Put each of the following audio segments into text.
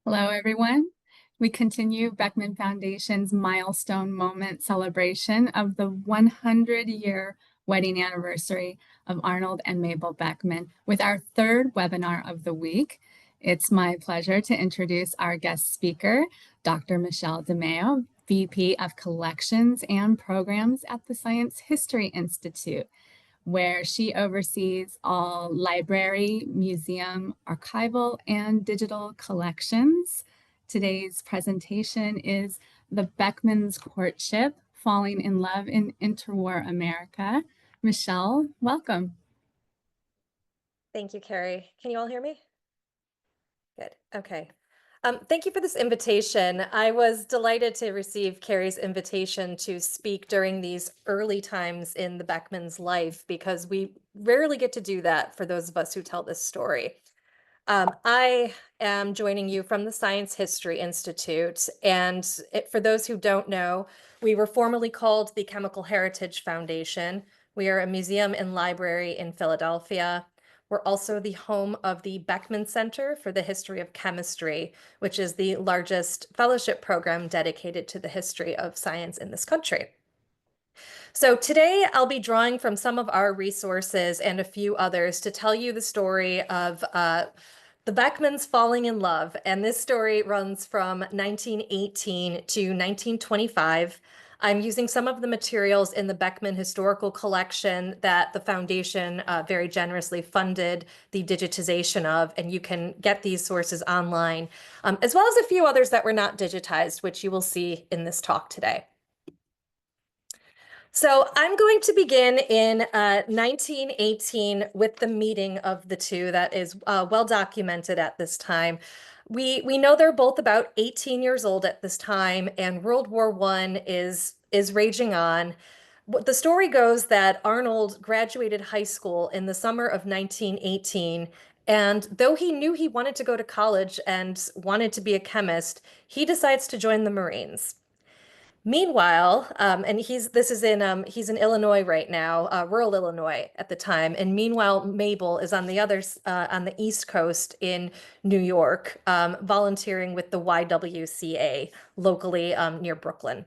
Hello, everyone. We continue Beckman Foundation's milestone moment celebration of the 100-year wedding anniversary of Arnold and Mabel Beckman with our third webinar of the week. It's my pleasure to introduce our guest speaker, Dr. Michelle DiMeo, VP of Collections and Programs at the Science History Institute, where she oversees all library, museum, archival, and digital collections. Today's presentation is The Beckmans Courtship, Falling in Love in Interwar America. Michelle, welcome. Thank you, Carrie. Can you all hear me? Good. Okay. Thank you for this invitation. I was delighted to receive Carrie's invitation to speak during these early times in the Beckmans' life because we rarely get to do that for those of us who tell this story. I am joining you from the Science History Institute, and for those who don't know, we were formerly called the Chemical Heritage Foundation. We are a museum and library in Philadelphia. We're also the home of the Beckman Center for the History of Chemistry, which is the largest fellowship program dedicated to the history of science in this country. So today I'll be drawing from some of our resources and a few others to tell you the story of the Beckmans falling in love. And this story runs from 1918 to 1925. I'm using some of the materials in the Beckman Historical Collection that the foundation very generously funded the digitization of, and you can get these sources online, as well as a few others that were not digitized, which you will see in this talk today. So I'm going to begin in 1918 with the meeting of the two that is well documented at this time. We know they're both about 18 years old at this time, and World War I is raging on. The story goes that Arnold graduated high school in the summer of 1918, and though he knew he wanted to go to college and wanted to be a chemist, he decides to join the Marines. Meanwhile, and he's in Illinois right now, rural Illinois at the time. And meanwhile, Mabel is on the East Coast in New York, volunteering with the YWCA locally near Brooklyn.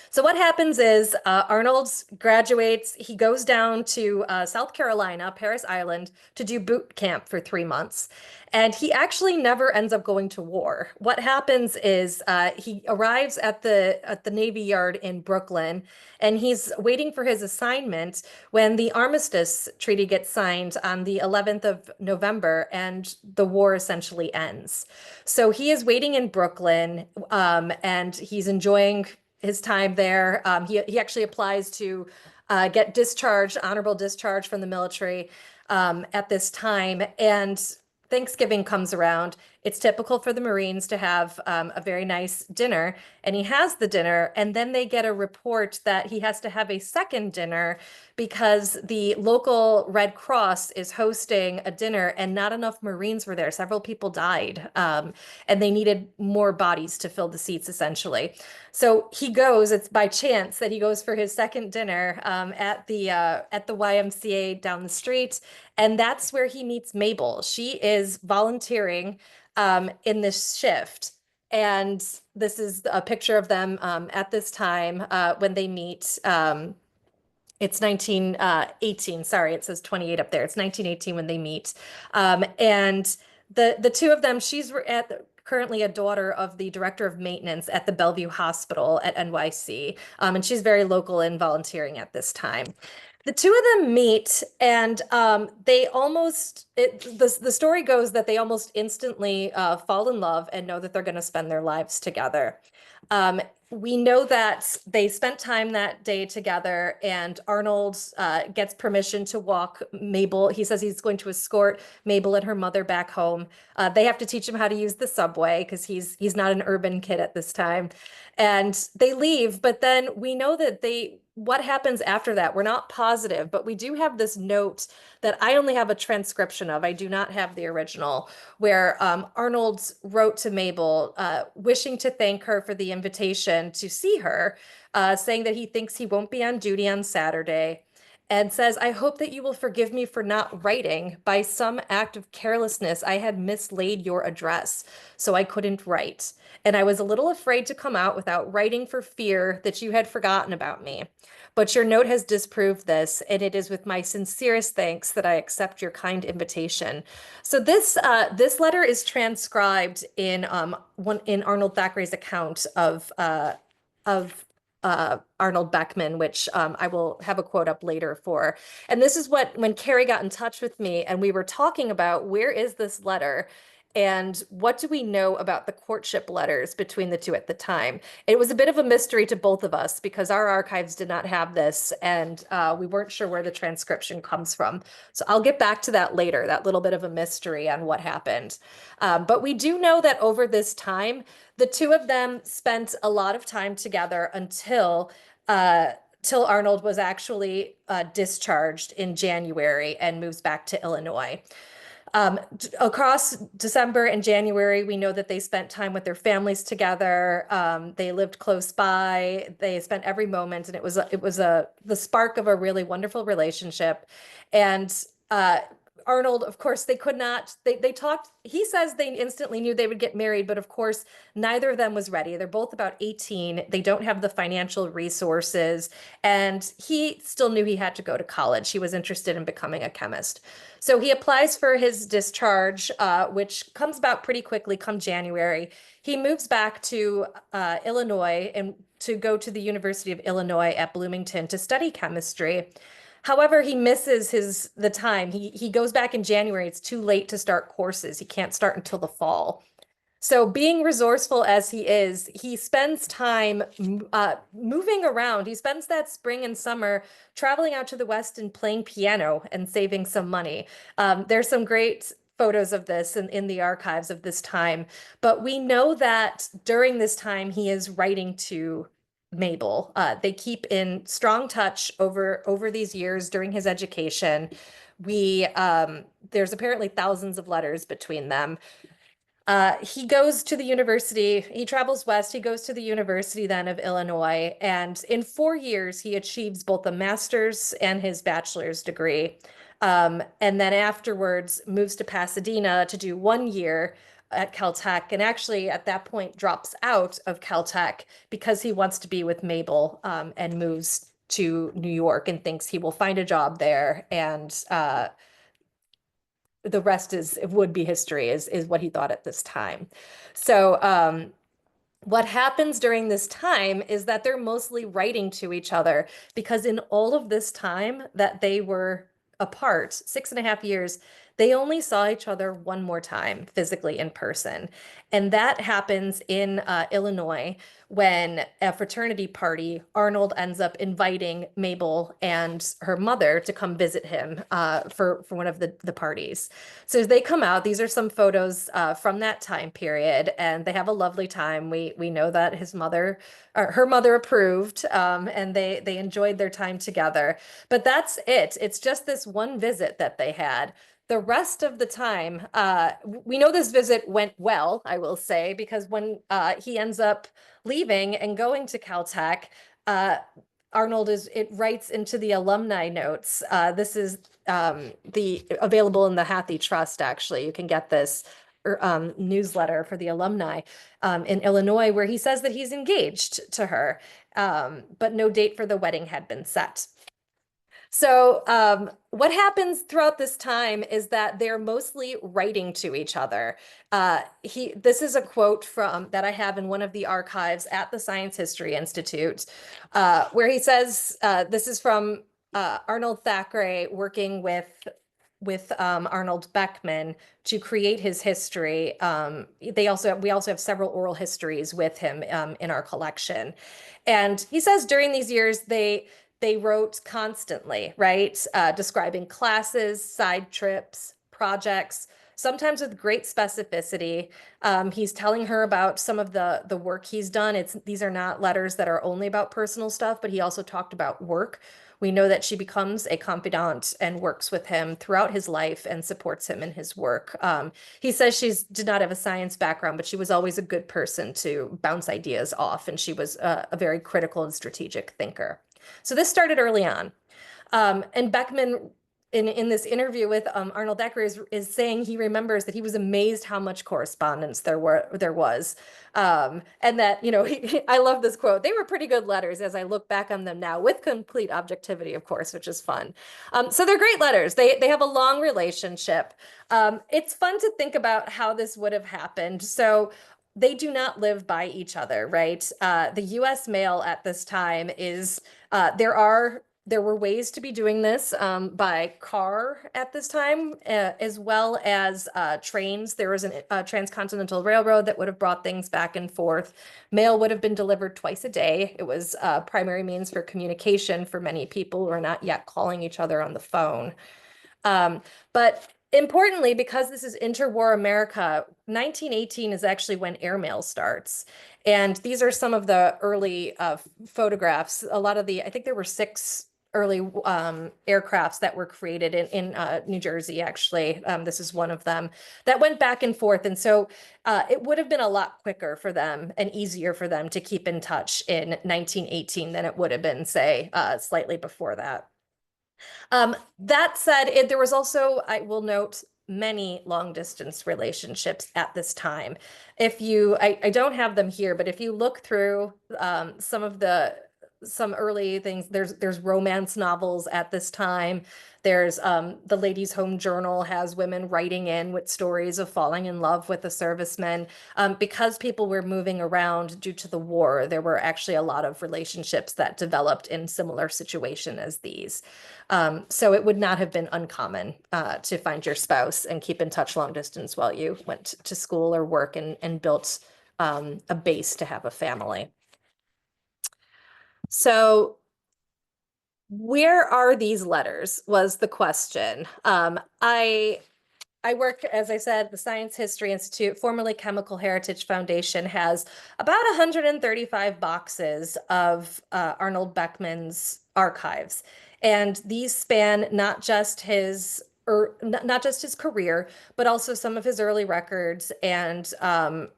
So what happens is Arnold graduates. He goes down to South Carolina, Paris Island, to do boot camp for 3 months. And he actually never ends up going to war. What happens is he arrives at the Navy Yard in Brooklyn, and he's waiting for his assignment when the Armistice Treaty gets signed on the 11th of November, and the war essentially ends. So he is waiting in Brooklyn, and he's enjoying his time there. He actually applies to get discharged, honorable discharge from the military at this time. And Thanksgiving comes around. It's typical for the Marines to have a very nice dinner, and he has the dinner, and then they get a report that he has to have a second dinner because the local Red Cross is hosting a dinner and not enough Marines were there. Several people died, and they needed more bodies to fill the seats, essentially. So he goes, it's by chance that he goes for his second dinner at the YMCA down the street, and that's where he meets Mabel. She is volunteering in this shift. And this is a picture of them at this time when they meet. It's 1918. Sorry, it says 28 up there. It's 1918 when they meet. And the two of them, she's currently a daughter of the director of maintenance at the Bellevue Hospital at NYC. And she's very local and volunteering at this time. The two of them meet, and they the story goes that they almost instantly fall in love and know that they're going to spend their lives together. We know that they spent time that day together, and Arnold gets permission to walk Mabel. He says he's going to escort Mabel and her mother back home. They have to teach him how to use the subway because he's not an urban kid at this time. And they leave, but then we know that what happens after that, we're not positive, but we do have this note that I only have a transcription of. I do not have the original, where Arnold wrote to Mabel, wishing to thank her for the invitation to see her, saying that he thinks he won't be on duty on Saturday. and says, I hope that you will forgive me for not writing. By some act of carelessness, I had mislaid your address, so I couldn't write. And I was a little afraid to come out without writing for fear that you had forgotten about me. But your note has disproved this, and it is with my sincerest thanks that I accept your kind invitation. So this letter is transcribed in in Arnold Thackeray's account of Arnold Beckman, which I will have a quote up later for. And this is what, when Carrie got in touch with me and we were talking about where is this letter and what do we know about the courtship letters between the two at the time? It was a bit of a mystery to both of us because our archives did not have this and we weren't sure where the transcription comes from. So I'll get back to that later, that little bit of a mystery on what happened. But we do know that over this time, the two of them spent a lot of time together until till Arnold was actually discharged in January and moves back to Illinois. Across December and January, we know that they spent time with their families together. They lived close by. They spent every moment, and it was the spark of a really wonderful relationship. And Arnold, of course, they could not, they talked, he says they instantly knew they would get married, but of course, neither of them was ready. They're both about 18. They don't have the financial resources, and he still knew he had to go to college. He was interested in becoming a chemist. So he applies for his discharge, which comes about pretty quickly come January. He moves back to Illinois and to go to the University of Illinois at Bloomington to study chemistry. However, he misses the time. He goes back in January. It's too late to start courses. He can't start until the fall. So being resourceful as he is, he spends time moving around. He spends that spring and summer traveling out to the West and playing piano and saving some money. There's some great photos of this in the archives of this time. But we know that during this time, he is writing to Mabel. They keep in strong touch over these years during his education. There's apparently thousands of letters between them. He goes to the university, he travels west, he goes to the University then of Illinois, and in 4 years, he achieves both a master's and his bachelor's degree. And then afterwards moves to Pasadena to do 1 year at Caltech, and actually at that point drops out of Caltech because he wants to be with Mabel and moves to New York and thinks he will find a job there. And the rest would be history, is what he thought at this time. So what happens during this time is that they're mostly writing to each other because in all of this time that they were apart, 6.5 years, they only saw each other one more time physically in person. And that happens in Illinois when a fraternity party, Arnold ends up inviting Mabel and her mother to come visit him for one of the parties. So as they come out, these are some photos from that time period, and they have a lovely time. We know that his mother, or her mother approved, and they enjoyed their time together. But that's it. It's just this one visit that they had. The rest of the time, we know this visit went well, I will say, because when he ends up leaving and going to Caltech, Arnold it writes into the alumni notes. This is the available in the Hathi Trust, actually. You can get this newsletter for the alumni in Illinois, where he says that he's engaged to her, but no date for the wedding had been set. So what happens throughout this time is that they're mostly writing to each other. This is a quote from that I have in one of the archives at the Science History Institute, where he says, this is from Arnold Thackeray working with Arnold Beckman to create his history. We also have several oral histories with him in our collection. And he says during these years, they wrote constantly, right? Describing classes, side trips, projects, sometimes with great specificity. He's telling her about some of the work he's done. These are not letters that are only about personal stuff, but he also talked about work. We know that she becomes a confidant and works with him throughout his life and supports him in his work. He says she did not have a science background, but she was always a good person to bounce ideas off, and she was a very critical and strategic thinker. So this started early on. And Beckman, in this interview with Arnold Decker, is saying he remembers that he was amazed how much correspondence there was, and that, you know, I love this quote. They were pretty good letters as I look back on them now, with complete objectivity, of course, which is fun. So they're great letters. They have a long relationship. It's fun to think about how this would have happened. So they do not live by each other, right? The U.S. mail at this time is there were ways to be doing this by car at this time, as well as trains. There was a transcontinental railroad that would have brought things back and forth. Mail would have been delivered twice a day. It was a primary means for communication for many people who are not yet calling each other on the phone. But importantly, because this is interwar America, 1918 is actually when airmail starts. And these are some of the early photographs. A lot of I think there were 6 early aircrafts that were created in New Jersey, actually. This is one of them that went back and forth. And so it would have been a lot quicker for them and easier for them to keep in touch in 1918 than it would have been, say, slightly before that. That said, there was also, I will note, many long distance relationships at this time. I don't have them here, but if you look through some early things, there's romance novels at this time. There's the Ladies' Home Journal has women writing in with stories of falling in love with the servicemen. Because people were moving around due to the war, there were actually a lot of relationships that developed in similar situation as these. So it would not have been uncommon to find your spouse and keep in touch long distance while you went to school or work and built a base to have a family. So where are these letters was the question. I work, as I said, the Science History Institute, formerly Chemical Heritage Foundation, has about 135 boxes of Arnold Beckman's archives. And these span not just his career, but also some of his early records and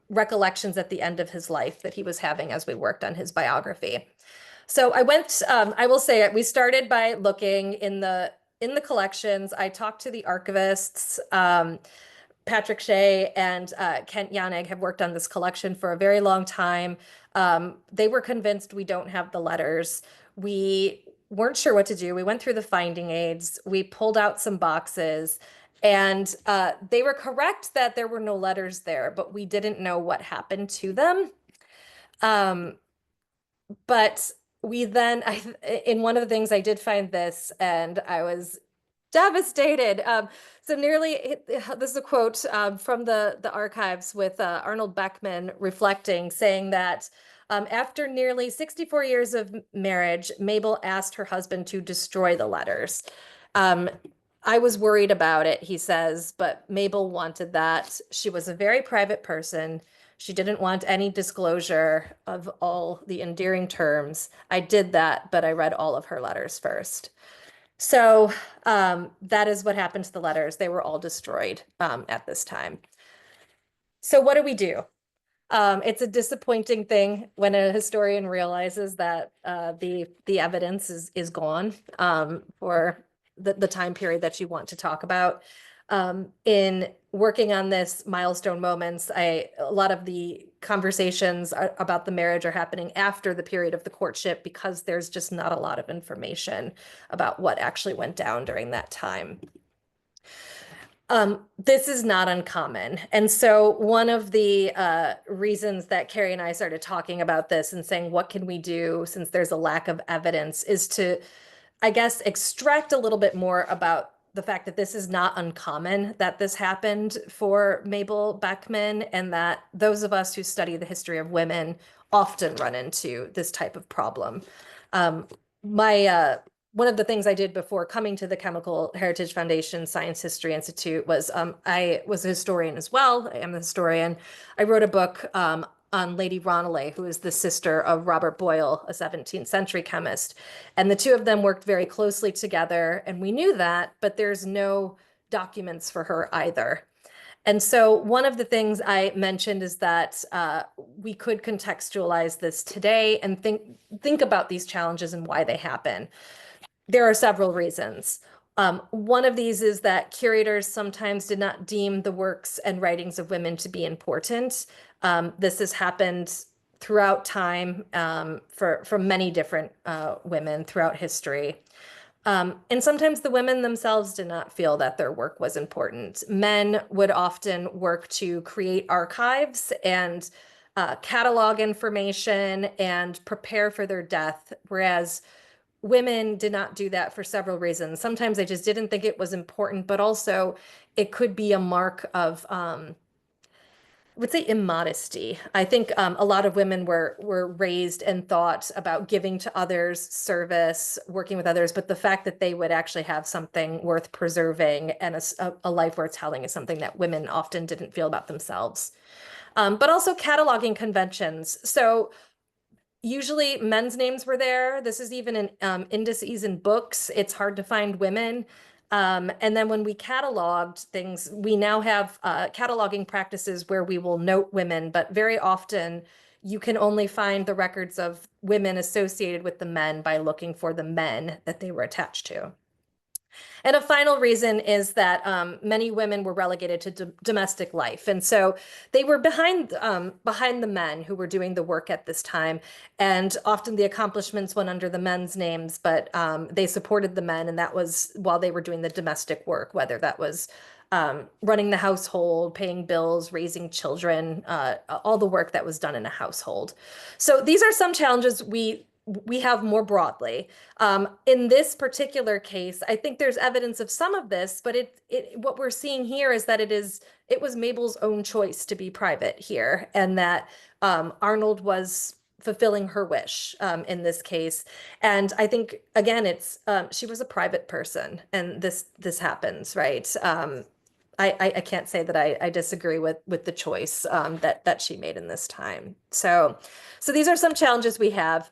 recollections at the end of his life that he was having as we worked on his biography. So I will say it, we started by looking in the collections. I talked to the archivists. Patrick Shea and Kent Yanig have worked on this collection for a very long time. They were convinced we don't have the letters. We weren't sure what to do. We went through the finding aids. We pulled out some boxes, and they were correct that there were no letters there, but we didn't know what happened to them. But we then, in one of the things I did find this, and I was devastated. So this is a quote from the archives with Arnold Beckman reflecting, saying that after nearly 64 years of marriage, Mabel asked her husband to destroy the letters. I was worried about it, he says, but Mabel wanted that. She was a very private person. She didn't want any disclosure of all the endearing terms. I did that, but I read all of her letters first. So that is what happened to the letters. They were all destroyed at this time. So what do we do? It's a disappointing thing when a historian realizes that the evidence is gone for the time period that you want to talk about. In working on this milestone moments, a lot of the conversations about the marriage are happening after the period of the courtship because there's just not a lot of information about what actually went down during that time. This is not uncommon. And so one of the reasons that Carrie and I started talking about this and saying, what can we do since there's a lack of evidence, is to, I guess, extract a little bit more about the fact that this is not uncommon, that this happened for Mabel Beckman, and that those of us who study the history of women often run into this type of problem. One of the things I did before coming to the Chemical Heritage Foundation Science History Institute was I was a historian as well. I am a historian. I wrote a book on Lady Ronelay, who is the sister of Robert Boyle, a 17th century chemist. And the two of them worked very closely together, and we knew that, but there's no documents for her either. And so one of the things I mentioned is that we could contextualize this today and think about these challenges and why they happen. There are several reasons. One of these is that curators sometimes did not deem the works and writings of women to be important. This has happened throughout time for many different women throughout history. And sometimes the women themselves did not feel that their work was important. Men would often work to create archives and catalog information and prepare for their death, whereas women did not do that for several reasons. Sometimes they just didn't think it was important, but also it could be a mark of I would say immodesty. I think a lot of women were raised and thought about giving to others, service, working with others, but the fact that they would actually have something worth preserving and a life worth telling is something that women often didn't feel about themselves. But also cataloging conventions. So usually men's names were there. This is even in indices in books. It's hard to find women. And then when we cataloged things, we now have cataloging practices where we will note women, but very often you can only find the records of women associated with the men by looking for the men that they were attached to. And a final reason is that many women were relegated to domestic life, and so they were behind the men who were doing the work at this time. And often the accomplishments went under the men's names, but they supported the men, and that was while they were doing the domestic work, whether that was running the household, paying bills, raising children, all the work that was done in a household. So these are some challenges we have more broadly. In this particular case, I think there's evidence of some of this, but what we're seeing here is that it was Mabel's own choice to be private here, and that Arnold was fulfilling her wish in this case. And I think again, it's she was a private person, and this happens, right? I can't say that I disagree with the choice that she made in this time. So these are some challenges we have.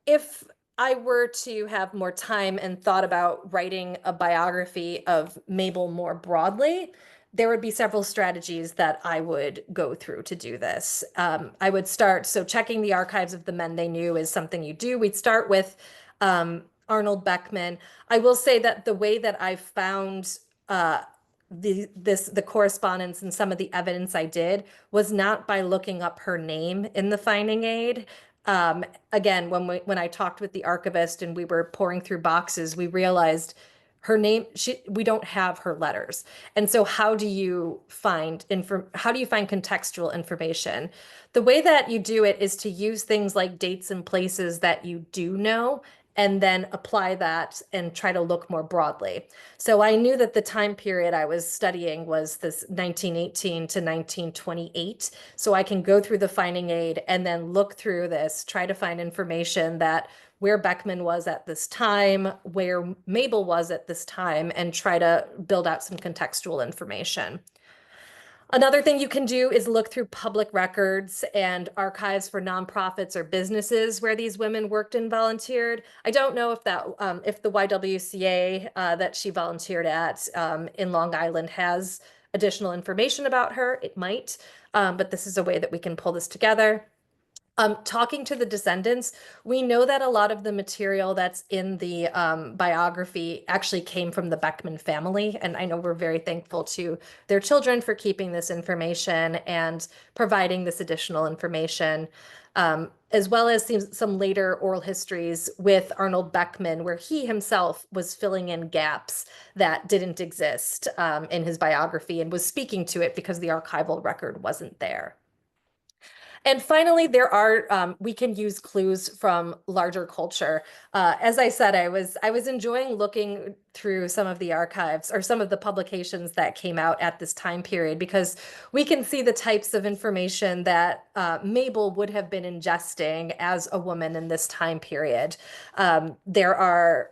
If I were to have more time and thought about writing a biography of Mabel more broadly, there would be several strategies that I would go through to do this. I would start, so checking the archives of the men they knew is something you do. We'd start with Arnold Beckman. I will say that the way that I found the correspondence and some of the evidence I did was not by looking up her name in the finding aid. Again, when I talked with the archivist and we were pouring through boxes, we realized her name, we don't have her letters. And so how do you find contextual information? The way that you do it is to use things like dates and places that you do know, and then apply that and try to look more broadly. So I knew that the time period I was studying was this 1918 to 1928. So I can go through the finding aid and then look through this, try to find information that where Beckman was at this time, where Mabel was at this time, and try to build out some contextual information. Another thing you can do is look through public records and archives for nonprofits or businesses where these women worked and volunteered. I don't know if the YWCA that she volunteered at in Long Island has additional information about her. It might, but this is a way that we can pull this together. Talking to the descendants, we know that a lot of the material that's in the biography actually came from the Beckman family. And I know we're very thankful to their children for keeping this information and providing this additional information, as well as some later oral histories with Arnold Beckman, where he himself was filling in gaps that didn't exist in his biography and was speaking to it because the archival record wasn't there. And finally, we can use clues from larger culture. As I said, I was enjoying looking through some of the archives or some of the publications that came out at this time period, because we can see the types of information that Mabel would have been ingesting as a woman in this time period. There are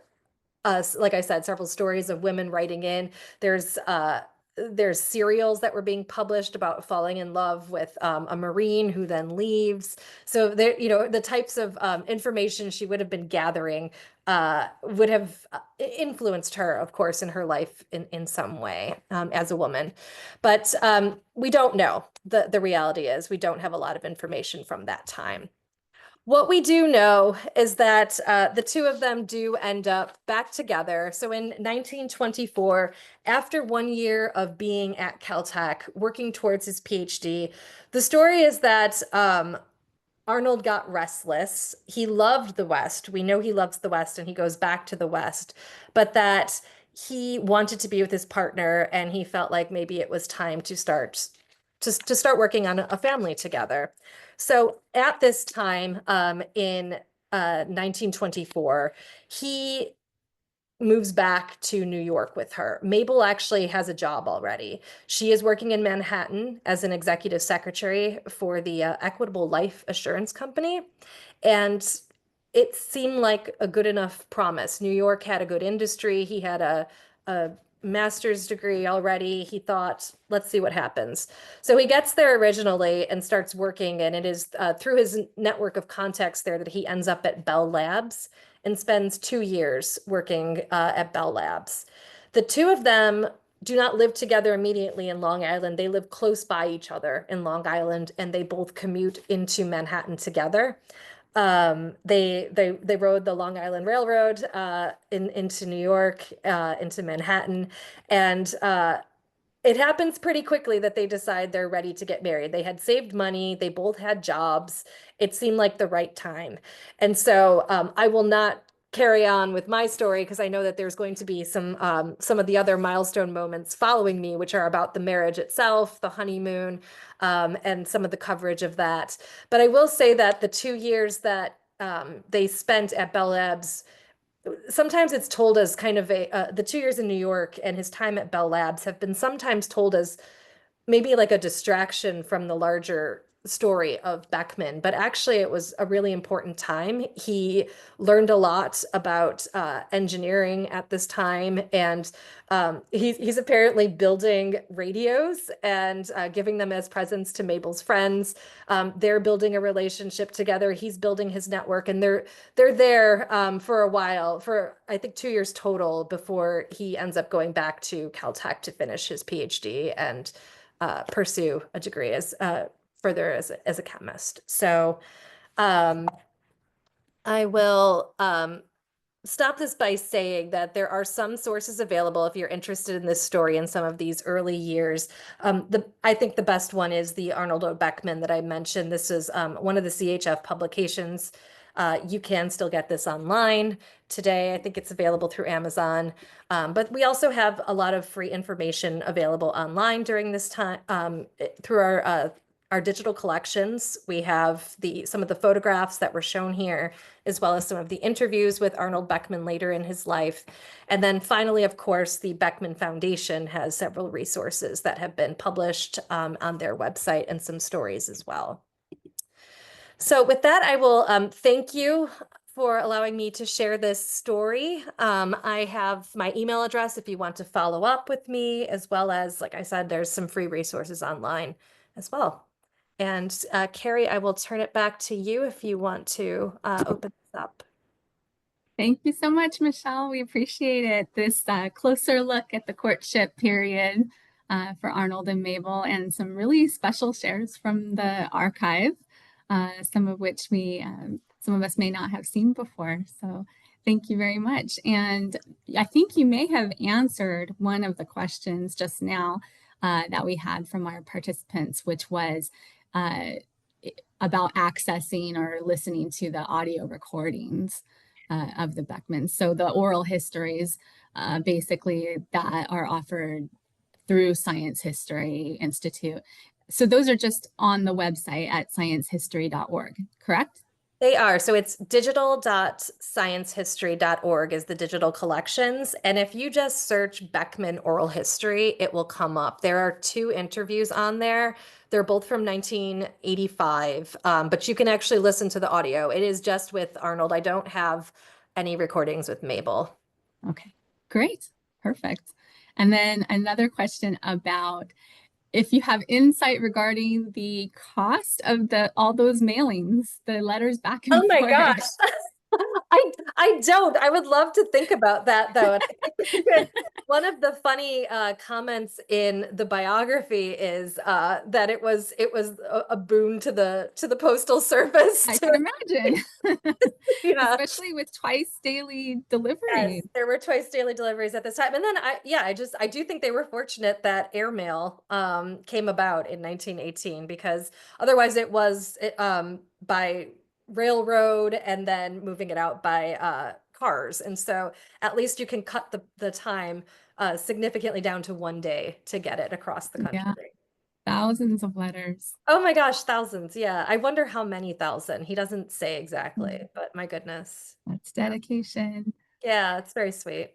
like I said, several stories of women writing in. There's serials that were being published about falling in love with a Marine who then leaves. So there, the types of information she would have been gathering would have influenced her, of course, in her life in some way as a woman. But we don't know. The reality is we don't have a lot of information from that time. What we do know is that the two of them do end up back together. So in 1924, after 1 year of being at Caltech, working towards his PhD, the story is that Arnold got restless. He loved the West. We know he loves the West and he goes back to the West, but that he wanted to be with his partner and he felt like maybe it was time to start working on a family together. So at this time, in 1924, he moves back to New York with her. Mabel actually has a job already. She is working in Manhattan as an executive secretary for the Equitable Life Assurance Company. And it seemed like a good enough promise. New York had a good industry. He had a master's degree already. He thought, let's see what happens. So he gets there originally and starts working, and it is through his network of contacts there that he ends up at Bell Labs and spends 2 years working at Bell Labs. The two of them do not live together immediately in Long Island. They live close by each other in Long Island, and they both commute into Manhattan together. They rode the Long Island Railroad into New York, into Manhattan, and it happens pretty quickly that they decide they're ready to get married. They had saved money, they both had jobs. It seemed like the right time. And so I will not carry on with my story because I know that there's going to be some of the other milestone moments following me, which are about the marriage itself, the honeymoon, and some of the coverage of that. But I will say that the 2 years that they spent at Bell Labs, sometimes it's told as kind of the 2 years in New York and his time at Bell Labs have been sometimes told as maybe like a distraction from the larger story of Beckman, but actually it was a really important time. He learned a lot about engineering at this time, and he's apparently building radios and giving them as presents to Mabel's friends. They're building a relationship together. He's building his network, and they're there for a while, for I think 2 years total, before he ends up going back to Caltech to finish his PhD and pursue a degree as further as a chemist. So um, I will stop this by saying that there are some sources available if you're interested in this story in some of these early years. I think the best one is the Arnold O. Beckman that I mentioned. This is one of the CHF publications. You can still get this online today. I think it's available through Amazon. But we also have a lot of free information available online during this time through our digital collections. We have some of the photographs that were shown here, as well as some of the interviews with Arnold Beckman later in his life. And then finally, of course, the Beckman Foundation has several resources that have been published on their website and some stories as well. So with that, I will thank you for allowing me to share this story. I have my email address if you want to follow up with me, as well as, like I said, there's some free resources online as well. And Carrie, I will turn it back to you if you want to open this up. Thank you so much, Michelle. We appreciate it. This closer look at the courtship period for Arnold and Mabel, and some really special shares from the archive, some of which some of us may not have seen before. So thank you very much. And I think you may have answered one of the questions just now that we had from our participants, which was about accessing or listening to the audio recordings of the Beckmans. So the oral histories basically that are offered through Science History Institute. So those are just on the website at sciencehistory.org, correct? They are. So it's digital.sciencehistory.org is the digital collections. And if you just search Beckman oral history, it will come up. There are 2 interviews on there. They're both from 1985, but you can actually listen to the audio. It is just with Arnold. I don't have any recordings with Mabel. Okay, great, perfect. And then another question about if you have insight regarding the cost of all those mailings, the letters back Oh and my forth. gosh. I don't. I would love to think about that though. And I think even one of the funny comments in the biography is that it was a boon to the postal service I to, can imagine, yeah. especially with twice daily Yes, delivery. there were twice daily deliveries at this time. And then I do think they were fortunate that airmail came about in 1918 because otherwise it was by railroad and then moving it out by cars. And so at least you can cut the time significantly down to 1 day to get it across the Yeah, country. thousands of letters. Oh my gosh, thousands. Yeah. I wonder how many thousand. He doesn't say exactly, Mm, but my goodness. that's Yeah. dedication. Yeah, it's very sweet.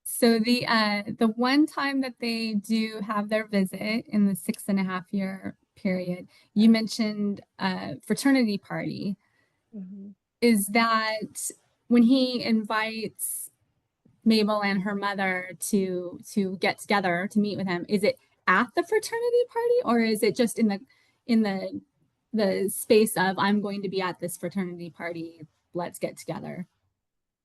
So the one time that they do have their visit in the 6.5 year period, you mentioned fraternity party. Mhm. Is that when he invites Mabel and her mother to get together to meet with him? Is it at the fraternity party, or is it just in the space of I'm going to be at this fraternity party, let's get together?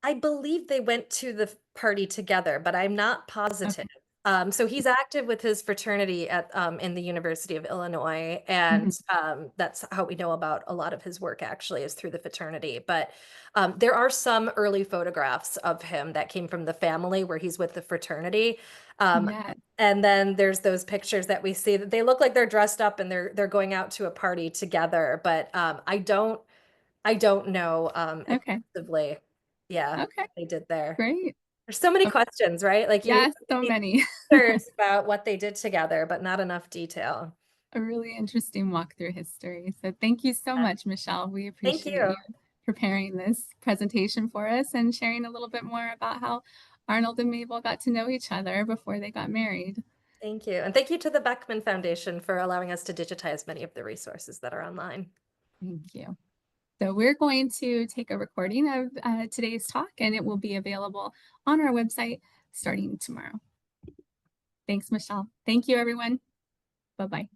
I believe they went to the party together, but I'm not positive. Okay. So he's active with his fraternity at in the University of Illinois, and Mhm. that's how we know about a lot of his work actually is through the fraternity. But there are some early photographs of him that came from the family where he's with the fraternity. Um, Yes. and then there's those pictures that we see that they look like they're dressed up and they're going out to a party together. But I don't know Okay. extensively, yeah, Okay. what they did there. Great. There's so many Okay. questions, right? Like you Yes, so need many. answers about what they did together, but not enough detail. A really interesting walk through history. So thank you so Yeah. much, Michelle. We Thank appreciate you. you preparing this presentation for us and sharing a little bit more about how Arnold and Mabel got to know each other before they got married. Thank you. And thank you to the Beckman Foundation for allowing us to digitize many of the resources that are online. Thank you. So we're going to take a recording of today's talk, and it will be available on our website starting tomorrow. Thanks, Michelle. Thank you, everyone. Bye-bye.